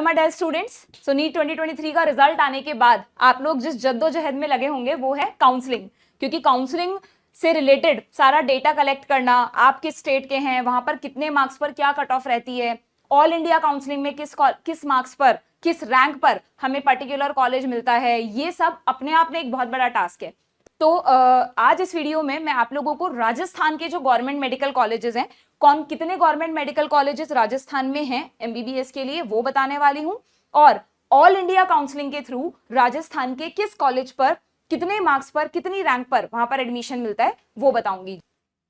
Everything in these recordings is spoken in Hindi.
My dear students. So NEET 2023 का रिजल्ट आने के बाद आप लोग जिस जद्दोजहद में लगे होंगे वो है काउंसलिंग, क्योंकि काउंसलिंग से रिलेटेड सारा डेटा कलेक्ट करना, आप किस स्टेट के हैं, वहां पर कितने मार्क्स पर क्या कट ऑफ रहती है, ऑल इंडिया काउंसलिंग में किस मार्क्स पर, किस रैंक पर हमें पर्टिकुलर कॉलेज मिलता है, ये सब अपने आप में एक बहुत बड़ा टास्क है। तो आज इस वीडियो में मैं आप लोगों को राजस्थान के जो गवर्नमेंट मेडिकल कॉलेजेस हैं, कितने गवर्नमेंट मेडिकल कॉलेजेस राजस्थान में हैं एमबीबीएस के लिए, वो बताने वाली हूं, और ऑल इंडिया काउंसलिंग के थ्रू राजस्थान के किस कॉलेज पर कितने मार्क्स पर कितनी रैंक पर वहां पर एडमिशन मिलता है वो बताऊंगी।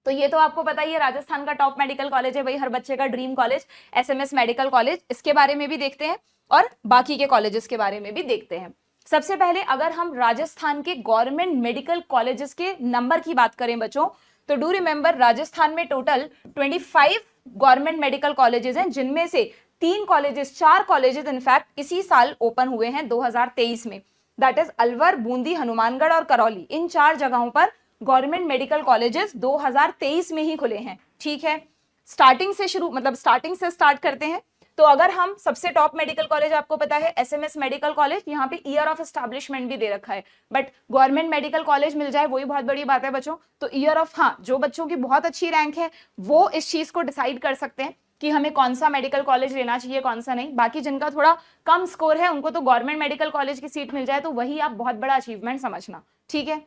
तो ये तो आपको पता ही है, राजस्थान का टॉप मेडिकल कॉलेज है भाई, हर बच्चे का dream college SMS medical college. इसके बारे में भी देखते हैं और बाकी के कॉलेजेस के बारे में भी देखते हैं। सबसे पहले अगर हम राजस्थान के गवर्नमेंट मेडिकल कॉलेजेस के नंबर की बात करें बच्चों, तो डू रिमेंबर राजस्थान में टोटल 25 गवर्नमेंट मेडिकल कॉलेजेस हैं, जिनमें से 4 कॉलेजेस इनफैक्ट इसी साल ओपन हुए हैं 2023 में। दैट इज अलवर, बूंदी, हनुमानगढ़ और करौली। इन 4 जगहों पर गवर्नमेंट मेडिकल कॉलेजेस 2023 में ही खुले हैं। ठीक है, स्टार्टिंग से स्टार्ट करते हैं। तो अगर हम सबसे टॉप मेडिकल कॉलेज आपको पता है एसएमएस मेडिकल कॉलेज, यहाँ पे ईयर ऑफ एस्टैब्लिशमेंट भी दे रखा है, बट गवर्नमेंट मेडिकल कॉलेज मिल जाए वही बहुत बड़ी बात है बच्चों। तो ईयर ऑफ, हाँ, जो बच्चों की बहुत अच्छी रैंक है वो इस चीज को डिसाइड कर सकते हैं कि हमें कौन सा मेडिकल कॉलेज लेना चाहिए कौन सा नहीं। बाकी जिनका थोड़ा कम स्कोर है उनको तो गवर्नमेंट मेडिकल कॉलेज की सीट मिल जाए तो वही आप बहुत बड़ा अचीवमेंट समझना। ठीक है,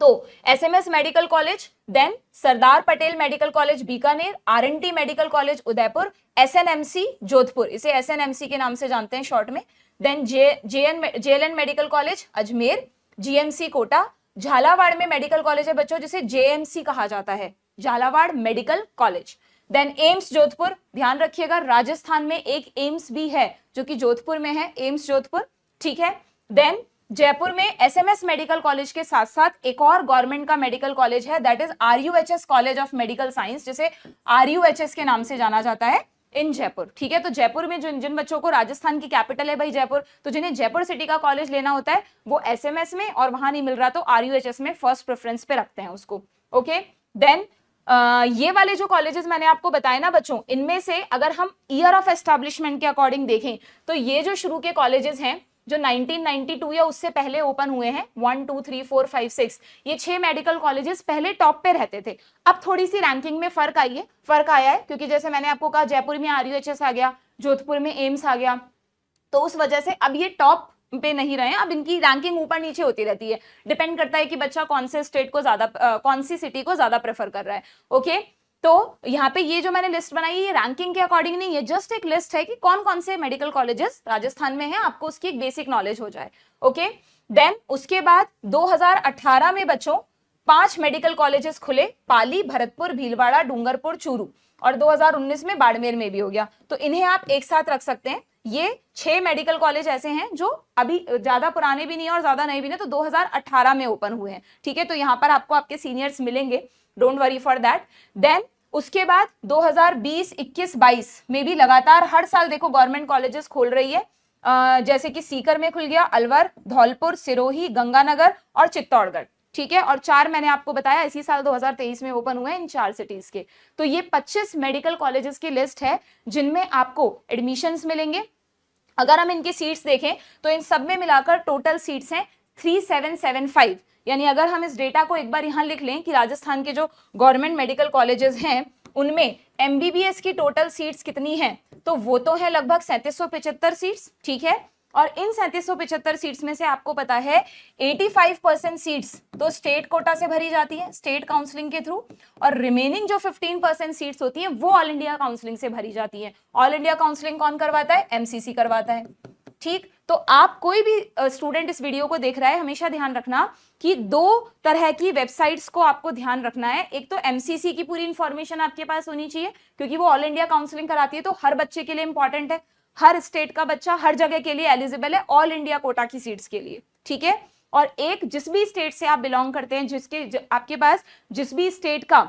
तो SMS medical college, then Sardar Patel medical college Bikaner, RNT medical college Udaipur, SNMC Jodhpur, इसे एसएनएमसी के नाम से जानते हैं शॉर्ट में, then JLN medical college Ajmer, GMC Kota, Jhalawar में मेडिकल कॉलेज है बच्चों जिसे जेएमसी कहा जाता है, Jhalawar medical college, then AIIMS Jodhpur. ध्यान रखिएगा राजस्थान में एक एम्स भी है जो कि जोधपुर में है, एम्स जोधपुर। ठीक है, देन जयपुर में एसएमएस मेडिकल कॉलेज के साथ साथ एक और गवर्नमेंट का मेडिकल कॉलेज है, that is RUHS college of medical science, जिसे आरयूएचएस के नाम से जाना जाता है इन जयपुर। ठीक है, तो जयपुर में जिन बच्चों को, राजस्थान की कैपिटल है भाई जयपुर, तो जिन्हें जयपुर सिटी का कॉलेज लेना होता है वो एसएमएस में, और वहां नहीं मिल रहा तो आरयूएचएस में फर्स्ट प्रेफरेंस पे रखते हैं उसको। ओके, देन ये वाले जो कॉलेजेस मैंने आपको बताए ना बच्चों, इनमें से अगर हम ईयर ऑफ एस्टैब्लिशमेंट के अकॉर्डिंग देखें तो ये जो शुरू के कॉलेजेस हैं जो 1992 या उससे पहले ओपन हुए हैं, 1 2 3 4 5 6, ये 6 मेडिकल कॉलेजेस पहले टॉप पे रहते थे। अब थोड़ी सी रैंकिंग में फर्क आया है, क्योंकि जैसे मैंने आपको कहा जयपुर में आरयूएचएस आ गया, जोधपुर में एम्स आ गया, तो उस वजह से अब ये टॉप पे नहीं रहे, अब इनकी रैंकिंग ऊपर नीचे होती रहती है, डिपेंड करता है कि बच्चा कौन से स्टेट को ज्यादा, कौन सी सिटी को ज्यादा प्रेफर कर रहा है। ओके, तो यहाँ पे ये जो मैंने लिस्ट बनाई है ये रैंकिंग के अकॉर्डिंग नहीं है, जस्ट एक लिस्ट है कि कौन कौन से मेडिकल कॉलेजेस राजस्थान में हैं, आपको उसकी एक बेसिक नॉलेज हो जाए। ओके, देन उसके बाद 2018 में बच्चों 5 मेडिकल कॉलेजेस खुले, पाली, भरतपुर, भीलवाड़ा, डूंगरपुर, चूरू, और 2019 में बाड़मेर में भी हो गया। तो इन्हें आप एक साथ रख सकते हैं। ये 6 मेडिकल कॉलेज ऐसे हैं जो अभी ज्यादा पुराने भी नहीं और ज्यादा नए भी नहीं, तो 2018 में ओपन हुए हैं। ठीक है, तो यहाँ पर आपको आपके सीनियर्स मिलेंगे, don't worry for that. Then उसके बाद 2020, 21, 22 में भी लगातार हर साल देखो गवर्नमेंट कॉलेजेस खोल रही है, जैसे कि सीकर में खुल गया, अलवर, धौलपुर, सिरोही, गंगानगर और चित्तौड़गढ़। ठीक है, और 4 मैंने आपको बताया इसी साल 2023 में ओपन हुए हैं इन 4 सिटीज के। तो ये 25 मेडिकल कॉलेजेस की लिस्ट है जिनमें आपको एडमिशंस मिलेंगे। अगर हम इनकी सीट्स देखें तो इन सब में मिलाकर टोटल सीट्स हैं 3775, यानी अगर हम इस डेटा को एक बार यहाँ लिख लें कि राजस्थान के जो गवर्नमेंट मेडिकल कॉलेजेस हैं उनमें एमबीबीएस की टोटल सीट्स कितनी हैं, तो वो तो है लगभग 3775 सीट्स। ठीक है, और इन 3775 सीट्स में से आपको पता है 85% सीट्स तो स्टेट कोटा से भरी जाती है, स्टेट काउंसलिंग के थ्रू, और रिमेनिंग जो 15% सीट्स होती हैं वो ऑल इंडिया काउंसलिंग से भरी जाती है। ऑल इंडिया काउंसलिंग कौन करवाता है? एमसीसी करवाता है। ठीक, तो आप कोई भी स्टूडेंट इस वीडियो को देख रहा है, हमेशा ध्यान रखना कि 2 तरह की वेबसाइट्स को आपको ध्यान रखना है। एक तो एमसीसी की पूरी इंफॉर्मेशन आपके पास होनी चाहिए, क्योंकि वो ऑल इंडिया काउंसलिंग कराती है, तो हर बच्चे के लिए इंपॉर्टेंट है, हर स्टेट का बच्चा हर जगह के लिए एलिजिबल है ऑल इंडिया कोटा की सीट्स के लिए। ठीक है, और एक जिस भी स्टेट से आप बिलोंग करते हैं, आपके पास जिस भी स्टेट का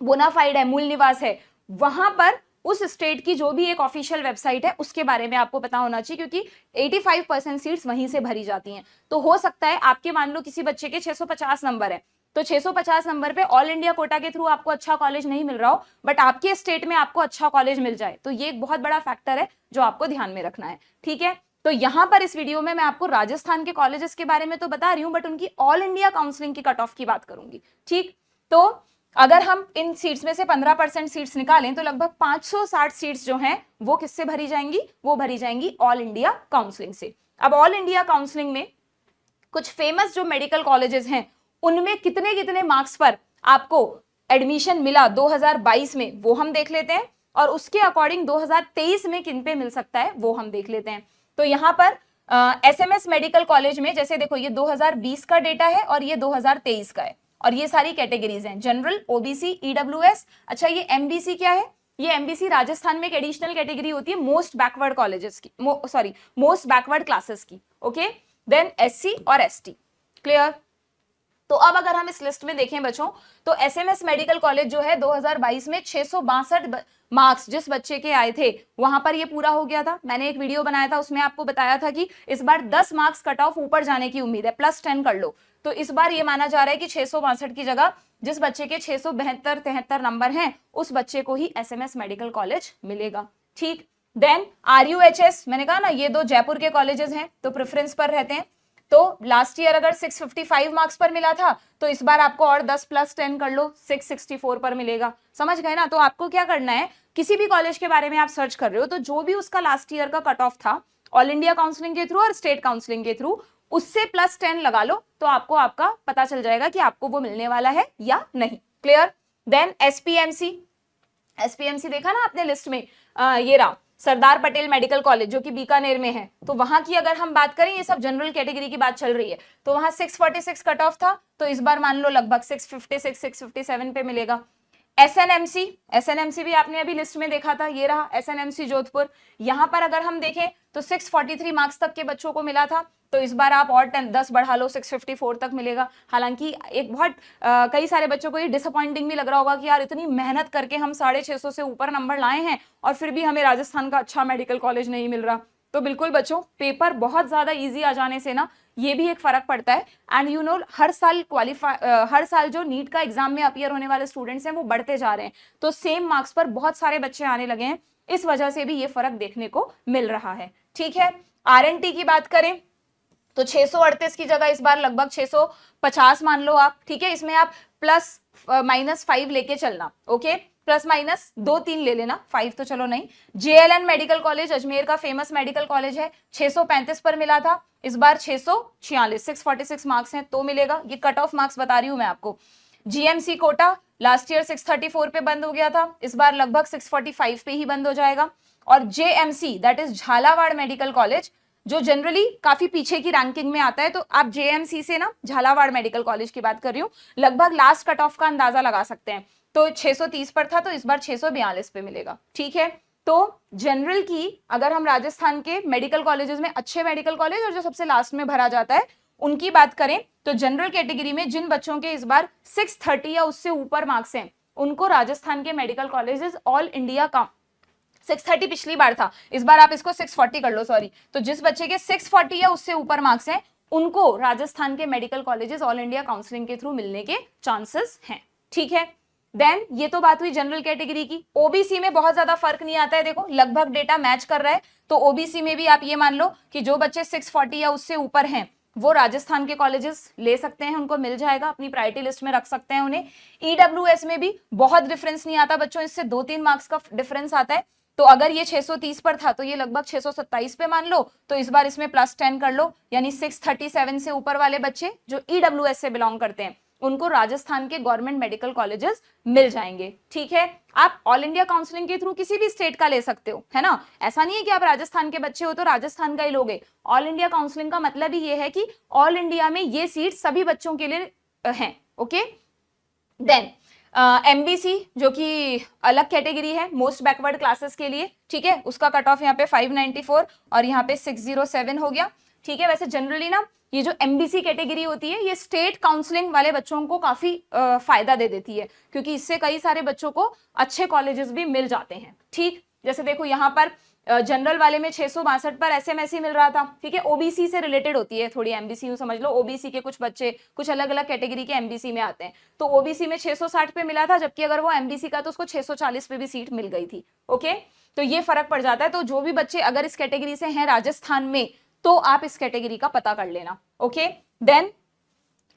बोनाफाइड है, मूल निवास है, वहां पर उस स्टेट की जो भी एक ऑफिशियल वेबसाइट है उसके बारे में आपको पता होना चाहिए, क्योंकि 85% सीट्स वहीं से भरी जाती हैं। तो हो सकता है आपके, मान लो किसी बच्चे के 650 नंबर है, तो 650 नंबर पे ऑल इंडिया कोटा के थ्रू आपको अच्छा कॉलेज नहीं मिल रहा हो, बट आपके स्टेट में आपको अच्छा कॉलेज मिल जाए, तो ये एक बहुत बड़ा फैक्टर है जो आपको ध्यान में रखना है। ठीक है, तो यहां पर इस वीडियो में मैं आपको राजस्थान के कॉलेजेस के बारे में तो बता रही हूं, बट उनकी ऑल इंडिया काउंसलिंग की कट ऑफ की बात करूंगी। ठीक, तो अगर हम इन सीट्स में से 15% सीट्स निकालें तो लगभग 560 सीट्स जो हैं वो किससे भरी जाएंगी, वो भरी जाएंगी ऑल इंडिया काउंसलिंग से। अब ऑल इंडिया काउंसलिंग में कुछ फेमस जो मेडिकल कॉलेजेस हैं उनमें कितने कितने मार्क्स पर आपको एडमिशन मिला 2022 में, वो हम देख लेते हैं, और उसके अकॉर्डिंग 2023 में किन पे मिल सकता है वो हम देख लेते हैं। तो यहाँ पर एसएमएस मेडिकल कॉलेज में जैसे देखो ये 2020 का डेटा है और ये 2023 का है, और ये सारी कैटेगरीज हैं, जनरल, ओबीसी, ईडब्ल्यूएस। अच्छा, ये एमबीसी क्या है? ये एमबीसी राजस्थान में एक एडिशनल कैटेगरी होती है मोस्ट बैकवर्ड कॉलेजेस की, मोस्ट बैकवर्ड क्लासेस की। ओके, देन एससी और एसटी। क्लियर? तो अब अगर हम इस लिस्ट में देखें बच्चों, तो एसएमएस मेडिकल कॉलेज जो है 2022 में 662 मार्क्स जिस बच्चे के आए थे वहां पर ये पूरा हो गया था। मैंने एक वीडियो बनाया था, उसमें आपको बताया था कि इस बार 10 मार्क्स कट ऑफ ऊपर जाने की उम्मीद है, +10 कर लो। तो इस बार ये माना जा रहा है कि 662 की जगह जिस बच्चे के 672-73 नंबर हैं उस बच्चे को ही एसएमएस मेडिकल कॉलेज मिलेगा। ठीक, देन आरयूएचएस, मैंने कहा ना ये दो जयपुर के कॉलेजेस हैं तो प्रेफरेंस पर रहते हैं। तो लास्ट ईयर अगर 655 मार्क्स पर मिला था तो इस बार आपको और 10 + 10 कर लो, 664 पर मिलेगा। समझ गए ना? तो आपको क्या करना है, किसी भी कॉलेज के बारे में आप सर्च कर रहे हो तो जो भी उसका लास्ट ईयर का कट ऑफ था ऑल इंडिया काउंसलिंग के थ्रू और स्टेट काउंसलिंग के थ्रू, उससे +10 लगा लो, तो आपको आपका पता चल जाएगा कि आपको वो मिलने वाला है या नहीं। क्लियर? देन एसपीएमसी, एसपीएमसी देखा ना आपने लिस्ट में, ये रहा सरदार पटेल मेडिकल कॉलेज जो कि बीकानेर में है। तो वहां की अगर हम बात करें, ये सब जनरल कैटेगरी की बात चल रही है, तो वहां 646 कट ऑफ था, तो इस बार मान लो लगभग 656 657 पे मिलेगा। एसएनएमसी, एसएनएमसी भी आपने अभी लिस्ट में देखा था, ये रहा एसएनएमसी जोधपुर। यहां पर अगर हम देखें तो 643 मार्क्स तक के बच्चों को मिला था, तो इस बार आप और 10 बढ़ा लो, 654 तक मिलेगा। हालांकि एक बहुत कई सारे बच्चों को ये डिसअपॉइंटिंग भी लग रहा होगा कि यार इतनी मेहनत करके हम 650 से ऊपर नंबर लाए हैं और फिर भी हमें राजस्थान का अच्छा मेडिकल कॉलेज नहीं मिल रहा। तो बिल्कुल बच्चों, पेपर बहुत ज्यादा ईजी आ जाने से ना ये भी एक फर्क पड़ता है। एंड यू नो, हर साल जो नीट का एग्जाम में अपीयर होने वाले स्टूडेंट्स हैं वो बढ़ते जा रहे हैं, तो सेम मार्क्स पर बहुत सारे बच्चे आने लगे हैं, इस वजह से भी ये फर्क देखने को मिल रहा है। ठीक है, आरएनटी की बात करें तो 638 की जगह इस बार लगभग 650 मान लो आप। ठीक है, इसमें आप +-5 लेके चलना। ओके, +-2-3 ले लेना, 5 तो चलो नहीं। जेएलएन मेडिकल कॉलेज अजमेर का फेमस मेडिकल कॉलेज है, 635 पर मिला था, इस बार 646, 646 मार्क्स हैं तो मिलेगा। ये कट ऑफ मार्क्स बता रही हूं मैं आपको। जीएमसी कोटा लास्ट ईयर 634 पे बंद हो गया था, इस बार लगभग 645 पे ही बंद हो जाएगा। और JMC that is Jhalawar medical college, जो जनरली काफी पीछे की रैंकिंग में आता है, तो आप जेएमसी से ना झालावाड़ मेडिकल कॉलेज की बात कर रही हूँ, लगभग लास्ट कट ऑफ का अंदाजा लगा सकते हैं। तो 630 पर था, तो इस बार 642 पे मिलेगा। ठीक है, तो जनरल की अगर हम राजस्थान के मेडिकल कॉलेजेस में अच्छे मेडिकल कॉलेज और जो सबसे लास्ट में भरा जाता है उनकी बात करें तो जनरल कैटेगरी में जिन बच्चों के इस बार 630 या उससे ऊपर मार्क्स हैं उनको राजस्थान के मेडिकल कॉलेजेस ऑल इंडिया का 630 पिछली बार था, इस बार आप इसको 640 कर लो, सॉरी। तो जिस बच्चे के 640 या उससे ऊपर मार्क्स हैं उनको राजस्थान के medical colleges all India counselling के थ्रू मिलने के चांसेस हैं। ठीक है, देन ये तो बात हुई जनरल कैटेगरी की। ओबीसी में बहुत ज्यादा फर्क नहीं आता है, देखो लगभग डेटा मैच कर रहा है। तो ओबीसी में भी आप ये मान लो कि जो बच्चे 640 या उससे ऊपर हैं वो राजस्थान के कॉलेजेस ले सकते हैं, उनको मिल जाएगा, अपनी प्रायोरिटी लिस्ट में रख सकते हैं उन्हें। ईडब्ल्यूएस में भी बहुत डिफरेंस नहीं आता बच्चों, इससे 2-3 मार्क्स का डिफरेंस आता है। तो अगर ये 630 पर था तो ये लगभग 627 पे मान लो, तो इस बार इसमें +10 कर लो, यानी 637 से ऊपर वाले बच्चे जो ईडब्ल्यूएस से बिलोंग करते हैं उनको राजस्थान के गवर्नमेंट मेडिकल कॉलेजेस मिल जाएंगे। ठीक है, आप ऑल इंडिया काउंसलिंग के थ्रू किसी भी स्टेट का ले सकते हो, है ना। ऐसा नहीं है कि आप राजस्थान के बच्चे हो तो राजस्थान का ही लोगे। ऑल इंडिया काउंसलिंग का मतलब ही ये है कि ऑल इंडिया में ये सीट सभी बच्चों के लिए हैं। ओके, देन एमबीसी जो कि अलग कैटेगरी है मोस्ट बैकवर्ड क्लासेस के लिए। ठीक है, उसका कट ऑफ यहाँ पे 594 और यहाँ पे 607 हो गया। ठीक है, वैसे जनरली ना ये जो एमबीसी कैटेगरी होती है ये स्टेट काउंसलिंग वाले बच्चों को काफी फायदा दे देती है, क्योंकि इससे कई सारे बच्चों को अच्छे कॉलेजेस भी मिल जाते हैं। ठीक, जैसे देखो यहाँ पर जनरल वाले में 662 पर एसएमएससी मिल रहा था, ठीक है, ओबीसी से रिलेटेड होती है थोड़ी, एमबीसी यूं समझ लो, ओबीसी के कुछ बच्चे कुछ अलग अलग कैटेगरी के एमबीसी में आते हैं, तो ओबीसी में 660 पे मिला था, जबकि अगर वो एमबीसी का तो उसको 640 पे भी सीट मिल गई थी। ओके, तो ये फर्क पड़ जाता है। तो जो भी बच्चे अगर इस कैटेगरी से हैं राजस्थान में, तो आप इस कैटेगरी का पता कर लेना। ओके, देन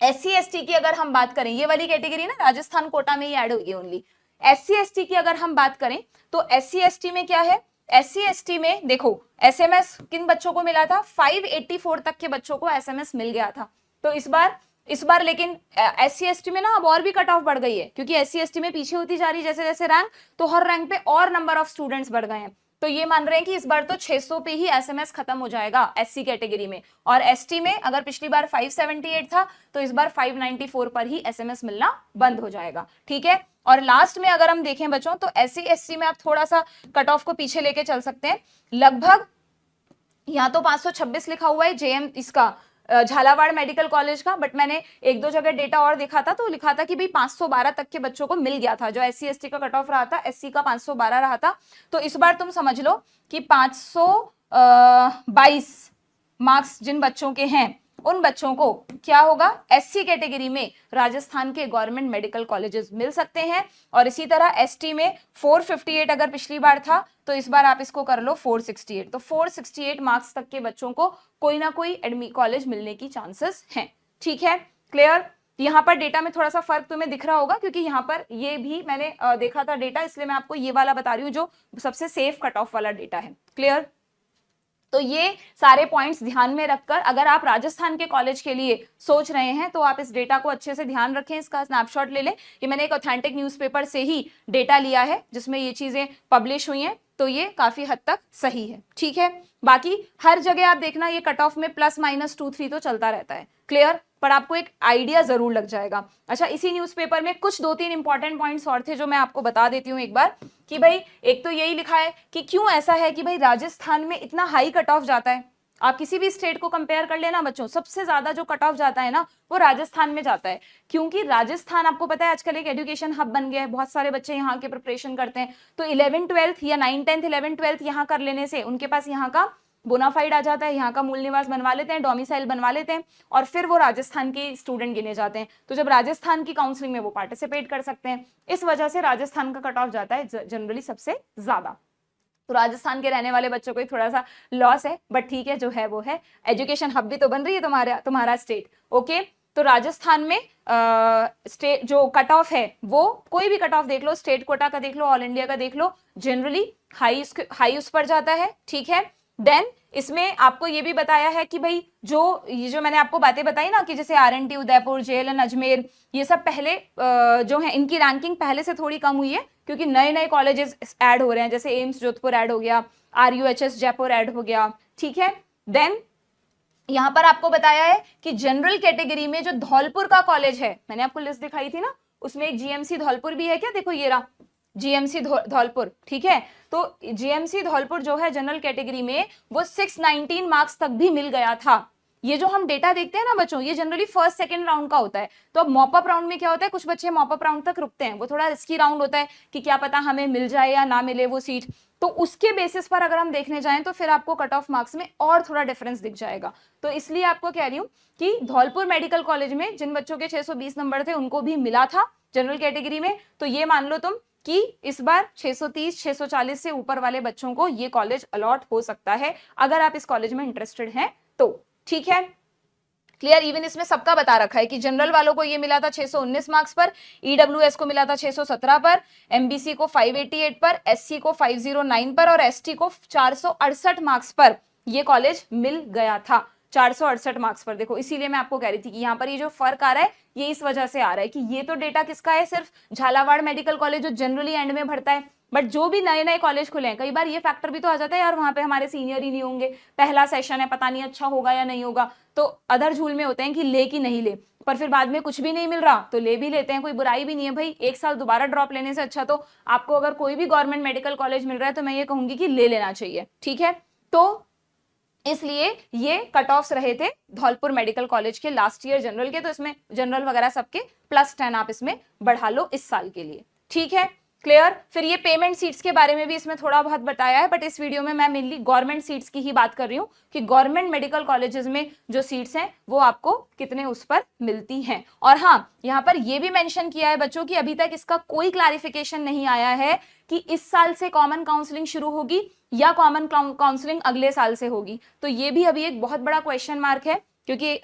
SC ST की अगर हम बात करें, ये वाली कैटेगरी ना राजस्थान कोटा में ही ऐड हुई है ओनली। SC ST की अगर हम बात करें तो SC ST में क्या है, SC ST में देखो SMS किन बच्चों को मिला था, 584 तक के बच्चों को SMS मिल गया था। तो इस बार लेकिन SC ST में ना अब और भी कट ऑफ बढ़ गई है, क्योंकि SC ST में पीछे होती जा रही जैसे जैसे रैंक, तो हर रैंक पे और नंबर ऑफ स्टूडेंट्स बढ़ गए हैं। तो ये मान रहे हैं कि इस बार तो 600 पे ही SMS खत्म हो जाएगा SC कैटेगरी में, और ST में अगर पिछली बार 578 था तो इस बार 594 पर ही SMS मिलना बंद हो जाएगा। ठीक है, और लास्ट में अगर हम देखें बच्चों तो SC SC में आप थोड़ा सा कट ऑफ को पीछे लेके चल सकते हैं, लगभग यहाँ तो 526 लिखा हुआ है JM इसका झालावाड़ मेडिकल कॉलेज का, बट मैंने एक दो जगह डेटा और देखा था तो लिखा था कि भाई 512 तक के बच्चों को मिल गया था, जो SC ST का कट ऑफ रहा था, SC का 512 रहा था। तो इस बार तुम समझ लो कि 522 मार्क्स जिन बच्चों के हैं उन बच्चों को क्या होगा, SC कैटेगरी में राजस्थान के गवर्नमेंट मेडिकल कॉलेजेस मिल सकते हैं। और इसी तरह ST में 458 अगर पिछली बार था तो इस बार आप इसको कर लो 468, तो 468 मार्क्स तक के बच्चों को कोई ना कोई कॉलेज मिलने की चांसेस हैं। ठीक है, क्लियर। यहाँ पर डेटा में थोड़ा सा फर्क तुम्हें दिख रहा होगा, क्योंकि यहाँ पर ये भी मैंने देखा था डेटा, इसलिए मैं आपको ये वाला बता रही हूँ जो सबसे सेफ कट ऑफ वाला डेटा है। क्लियर, तो ये सारे पॉइंट्स ध्यान में रखकर अगर आप राजस्थान के कॉलेज के लिए सोच रहे हैं तो आप इस डेटा को अच्छे से ध्यान रखें, इसका स्नैपशॉट ले लें। ये मैंने एक ऑथेंटिक न्यूज़पेपर से ही डेटा लिया है जिसमें ये चीजें पब्लिश हुई हैं, तो ये काफी हद तक सही है। ठीक है, बाकी हर जगह आप देखना ये कट ऑफ में +-2-3 तो चलता रहता है। क्लियर, पर आपको एक आइडिया जरूर लग जाएगा। अच्छा, इसी न्यूज़पेपर में कुछ 2-3 इंपॉर्टेंट पॉइंट्स और थे जो मैं आपको बता देती हूँ एक बार, कि भाई एक तो यही लिखा है कि क्यों ऐसा है कि भाई राजस्थान में इतना हाई कट ऑफ जाता है। आप किसी भी स्टेट को कंपेयर कर लेना बच्चों, सबसे ज्यादा जो कट ऑफ जाता है ना वो राजस्थान में जाता है, क्योंकि राजस्थान आपको पता है आजकल एक एजुकेशन हब बन गया है, बहुत सारे बच्चे यहाँ के प्रिपरेशन करते हैं। तो 11th-12th या 9th 10th 11th 12th यहाँ कर लेने से उनके पास यहाँ का बोनाफाइड आ जाता है, यहाँ का मूल निवास बनवा लेते हैं, डोमिसाइल बनवा लेते हैं, और फिर वो राजस्थान के स्टूडेंट गिने जाते हैं। तो जब राजस्थान की काउंसलिंग में वो पार्टिसिपेट कर सकते हैं, इस वजह से राजस्थान का कट ऑफ जाता है जनरली सबसे ज्यादा। तो राजस्थान के रहने वाले बच्चों को ही थोड़ा सा लॉस है, बट ठीक है, जो है वो है, एजुकेशन हब भी तो बन रही है तुम्हारा स्टेट। ओके, तो राजस्थान में स्टेट जो कट ऑफ है वो कोई भी कट ऑफ देख लो, स्टेट कोटा का देख लो, ऑल इंडिया का देख लो, जनरली हाई उस पर जाता है। ठीक है, देन इसमें आपको ये भी बताया है कि भाई ये जो मैंने आपको बातें बताई ना कि जैसे RNT उदयपुर, JLN अजमेर, ये सब पहले जो है इनकी रैंकिंग पहले से थोड़ी कम हुई है, क्योंकि नए नए कॉलेजेस ऐड हो रहे हैं, जैसे एम्स जोधपुर ऐड हो गया, RUHS जयपुर ऐड हो गया। ठीक है, देन यहाँ पर आपको बताया है कि जनरल कैटेगरी में जो धौलपुर का कॉलेज है, मैंने आपको लिस्ट दिखाई थी ना, उसमें एक GMC धौलपुर भी है क्या, देखो ये रहा GMC धौलपुर। ठीक है, तो GMC धौलपुर जो है जनरल कैटेगरी में वो 619 मार्क्स तक भी मिल गया था। ये जो हम डेटा देखते हैं ना बच्चों, ये जनरली फर्स्ट सेकंड राउंड का होता है। तो अब मॉपअप राउंड में क्या होता है, कुछ बच्चे मॉपअप राउंड तक रुकते हैं, वो थोड़ा रिस्की राउंड होता है कि क्या पता हमें मिल जाए या ना मिले वो सीट। तो उसके बेसिस पर अगर हम देखने जाएं तो फिर आपको कट ऑफ मार्क्स में और थोड़ा डिफरेंस दिख जाएगा। तो इसलिए आपको कह रही हूँ कि धौलपुर मेडिकल कॉलेज में जिन बच्चों के 620 नंबर थे उनको भी मिला था जनरल कैटेगरी में। तो ये मान लो तुम कि इस बार 630 640 से ऊपर वाले बच्चों को ये कॉलेज अलॉट हो सकता है, अगर आप इस कॉलेज में इंटरेस्टेड हैं तो। ठीक है, क्लियर। इवन इसमें सबका बता रखा है कि जनरल वालों को ये मिला था 619 मार्क्स पर, EWS को मिला था 617 पर, MBC को 588 पर, SC को 509 पर और ST को 468 मार्क्स पर ये कॉलेज मिल गया था। 468 मार्क्स पर, देखो इसीलिए मैं आपको कह रही थी कि यहाँ पर ये जो फर्क आ रहा है ये इस वजह से आ रहा है कि ये तो डेटा किसका है, सिर्फ झालावाड़ मेडिकल कॉलेज जो जनरली एंड में भरता है, बट जो भी नए नए कॉलेज खुले हैं कई बार ये फैक्टर भी तो आ जाता है यार, वहां पे हमारे सीनियर ही नहीं होंगे, पहला सेशन है, पता नहीं अच्छा होगा या नहीं होगा, तो अधर झूल में होते हैं कि ले कि नहीं ले, पर फिर बाद में कुछ भी नहीं मिल रहा तो ले भी लेते हैं, कोई बुराई भी नहीं है भाई। एक साल दोबारा ड्रॉप लेने से अच्छा तो आपको अगर कोई भी गवर्नमेंट मेडिकल कॉलेज मिल रहा है तो मैं ये कहूंगी कि ले लेना चाहिए। ठीक है, तो इसलिए ये कट ऑफ्स रहे थे धौलपुर मेडिकल कॉलेज के लास्ट ईयर जनरल के, तो इसमें जनरल वगैरह सबके +10 आप इसमें बढ़ा लो इस साल के लिए। ठीक है, क्लियर। फिर ये पेमेंट सीट्स के बारे में भी इसमें थोड़ा बहुत बताया है, बट इस वीडियो में मैं मेनली गवर्नमेंट सीट्स की ही बात कर रही हूँ कि गवर्नमेंट मेडिकल कॉलेजेस में जो सीट्स हैं वो आपको कितने उस पर मिलती हैं। और हाँ, यहाँ पर ये भी मेंशन किया है बच्चों की अभी तक इसका कोई क्लैरिफिकेशन नहीं आया है कि इस साल से कॉमन काउंसलिंग शुरू होगी या कॉमन काउंसलिंग अगले साल से होगी। तो ये भी अभी एक बहुत बड़ा क्वेश्चन मार्क है, क्योंकि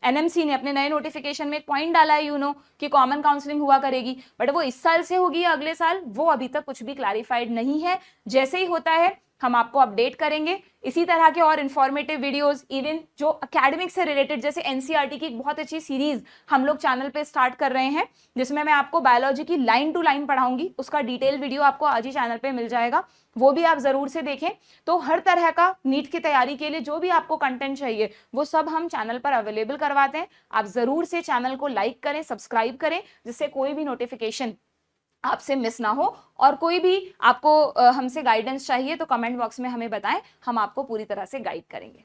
एनएमसी ने अपने नए नोटिफिकेशन में एक पॉइंट डाला है कि कॉमन काउंसलिंग हुआ करेगी, बट वो इस साल से होगी या अगले साल वो अभी तक कुछ भी क्लैरिफाइड नहीं है। जैसे ही होता है हम आपको अपडेट करेंगे। इसी तरह के और इन्फॉर्मेटिव वीडियोस, इवन जो एकेडमिक से रिलेटेड, जैसे एनसीईआरटी की एक बहुत अच्छी सीरीज हम लोग चैनल पे स्टार्ट कर रहे हैं जिसमें मैं आपको बायोलॉजी की लाइन टू लाइन पढ़ाऊंगी। उसका डिटेल वीडियो आपको आज ही चैनल पे मिल जाएगा, वो भी आप जरूर से देखें। तो हर तरह का नीट की तैयारी के लिए जो भी आपको कंटेंट चाहिए वो सब हम चैनल पर अवेलेबल करवाते हैं। आप जरूर से चैनल को लाइक करें, सब्सक्राइब करें, जिससे कोई भी नोटिफिकेशन आपसे मिस ना हो। और कोई भी आपको हमसे गाइडेंस चाहिए तो कमेंट बॉक्स में हमें बताएं, हम आपको पूरी तरह से गाइड करेंगे।